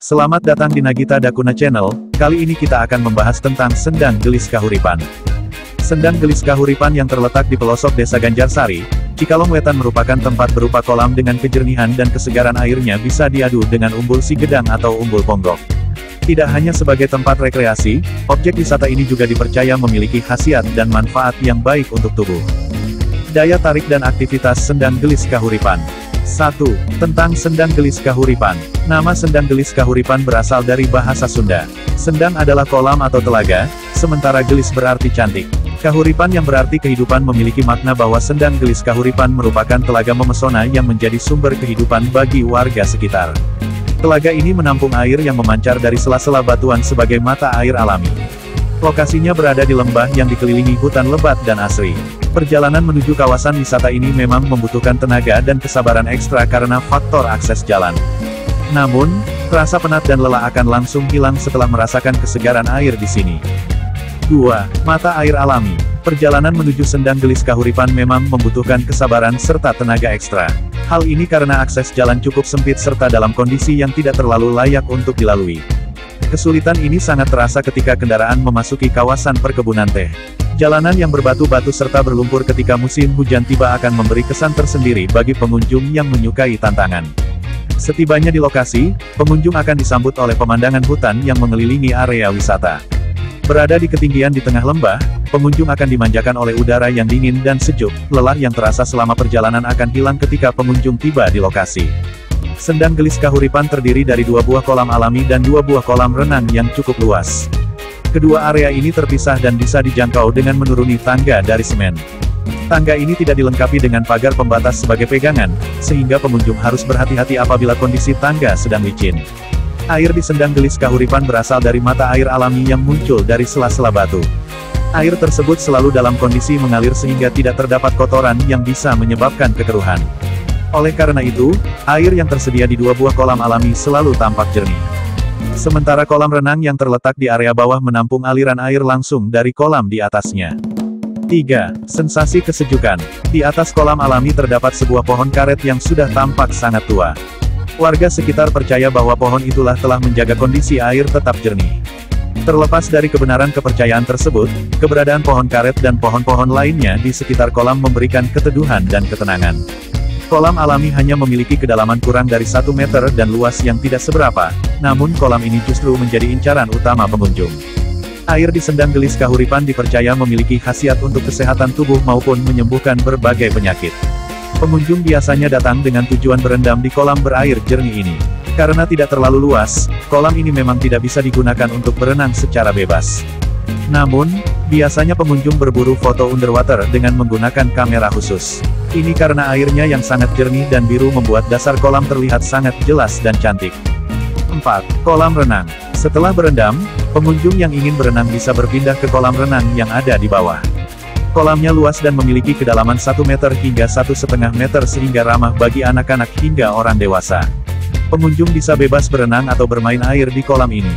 Selamat datang di Nagita Dakuna Channel. Kali ini kita akan membahas tentang Sendang Gelis Kahuripan. Sendang Gelis Kahuripan yang terletak di pelosok Desa Ganjarsari, Cikalong Wetan merupakan tempat berupa kolam dengan kejernihan dan kesegaran airnya bisa diadu dengan umbul Sigedang atau umbul Ponggok. Tidak hanya sebagai tempat rekreasi, objek wisata ini juga dipercaya memiliki khasiat dan manfaat yang baik untuk tubuh. Daya tarik dan aktivitas Sendang Gelis Kahuripan. 1. Tentang Sendang Gelis Kahuripan. Nama Sendang Gelis Kahuripan berasal dari bahasa Sunda. Sendang adalah kolam atau telaga, sementara gelis berarti cantik. Kahuripan yang berarti kehidupan memiliki makna bahwa Sendang Gelis Kahuripan merupakan telaga memesona yang menjadi sumber kehidupan bagi warga sekitar. Telaga ini menampung air yang memancar dari sela-sela batuan sebagai mata air alami. Lokasinya berada di lembah yang dikelilingi hutan lebat dan asri. Perjalanan menuju kawasan wisata ini memang membutuhkan tenaga dan kesabaran ekstra karena faktor akses jalan. Namun, rasa penat dan lelah akan langsung hilang setelah merasakan kesegaran air di sini. 2. Mata air alami. Perjalanan menuju Sendang Gelis Kahuripan memang membutuhkan kesabaran serta tenaga ekstra. Hal ini karena akses jalan cukup sempit serta dalam kondisi yang tidak terlalu layak untuk dilalui. Kesulitan ini sangat terasa ketika kendaraan memasuki kawasan perkebunan teh. Jalanan yang berbatu-batu serta berlumpur ketika musim hujan tiba akan memberi kesan tersendiri bagi pengunjung yang menyukai tantangan. Setibanya di lokasi, pengunjung akan disambut oleh pemandangan hutan yang mengelilingi area wisata. Berada di ketinggian di tengah lembah, pengunjung akan dimanjakan oleh udara yang dingin dan sejuk. Lelah yang terasa selama perjalanan akan hilang ketika pengunjung tiba di lokasi. Sendang Gelis Kahuripan terdiri dari 2 buah kolam alami dan 2 buah kolam renang yang cukup luas. Kedua area ini terpisah dan bisa dijangkau dengan menuruni tangga dari semen. Tangga ini tidak dilengkapi dengan pagar pembatas sebagai pegangan, sehingga pengunjung harus berhati-hati apabila kondisi tangga sedang licin. Air di Sendang Gelis Kahuripan berasal dari mata air alami yang muncul dari sela-sela batu. Air tersebut selalu dalam kondisi mengalir sehingga tidak terdapat kotoran yang bisa menyebabkan kekeruhan. Oleh karena itu, air yang tersedia di 2 buah kolam alami selalu tampak jernih. Sementara kolam renang yang terletak di area bawah menampung aliran air langsung dari kolam di atasnya. 3. Sensasi kesejukan. Di atas kolam alami terdapat sebuah pohon karet yang sudah tampak sangat tua. Warga sekitar percaya bahwa pohon itulah telah menjaga kondisi air tetap jernih. Terlepas dari kebenaran kepercayaan tersebut, keberadaan pohon karet dan pohon-pohon lainnya di sekitar kolam memberikan keteduhan dan ketenangan. Kolam alami hanya memiliki kedalaman kurang dari 1 meter dan luas yang tidak seberapa, namun kolam ini justru menjadi incaran utama pengunjung. Air di Sendang Gelis Kahuripan dipercaya memiliki khasiat untuk kesehatan tubuh maupun menyembuhkan berbagai penyakit. Pengunjung biasanya datang dengan tujuan berendam di kolam berair jernih ini. Karena tidak terlalu luas, kolam ini memang tidak bisa digunakan untuk berenang secara bebas. Namun, biasanya pengunjung berburu foto underwater dengan menggunakan kamera khusus. Ini karena airnya yang sangat jernih dan biru membuat dasar kolam terlihat sangat jelas dan cantik. 4. Kolam renang. Setelah berendam, pengunjung yang ingin berenang bisa berpindah ke kolam renang yang ada di bawah. Kolamnya luas dan memiliki kedalaman 1 meter hingga 1,5 meter sehingga ramah bagi anak-anak hingga orang dewasa. Pengunjung bisa bebas berenang atau bermain air di kolam ini.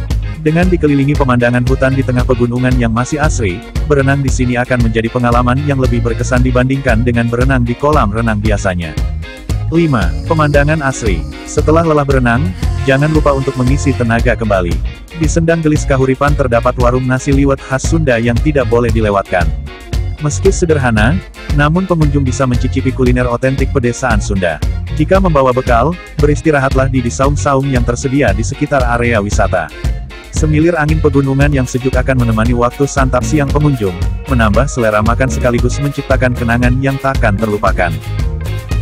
Dengan dikelilingi pemandangan hutan di tengah pegunungan yang masih asri, berenang di sini akan menjadi pengalaman yang lebih berkesan dibandingkan dengan berenang di kolam renang biasanya. 5. Pemandangan asri. Setelah lelah berenang, jangan lupa untuk mengisi tenaga kembali. Di Sendang Gelis Kahuripan terdapat warung nasi liwet khas Sunda yang tidak boleh dilewatkan. Meski sederhana, namun pengunjung bisa mencicipi kuliner otentik pedesaan Sunda. Jika membawa bekal, beristirahatlah di saung-saung yang tersedia di sekitar area wisata. Semilir angin pegunungan yang sejuk akan menemani waktu santap siang pengunjung, menambah selera makan sekaligus menciptakan kenangan yang takkan terlupakan.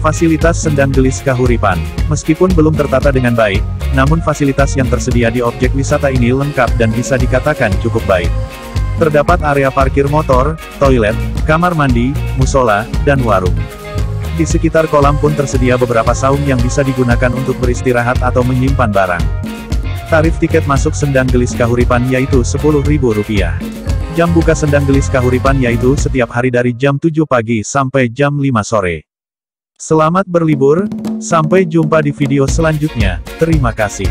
Fasilitas Sendang Gelis Kahuripan. Meskipun belum tertata dengan baik, namun fasilitas yang tersedia di objek wisata ini lengkap dan bisa dikatakan cukup baik. Terdapat area parkir motor, toilet, kamar mandi, musola, dan warung. Di sekitar kolam pun tersedia beberapa saung yang bisa digunakan untuk beristirahat atau menyimpan barang. Tarif tiket masuk Sendang Gelis Kahuripan yaitu Rp10.000. Jam buka Sendang Gelis Kahuripan yaitu setiap hari dari jam 7 pagi sampai jam 5 sore. Selamat berlibur, sampai jumpa di video selanjutnya, terima kasih.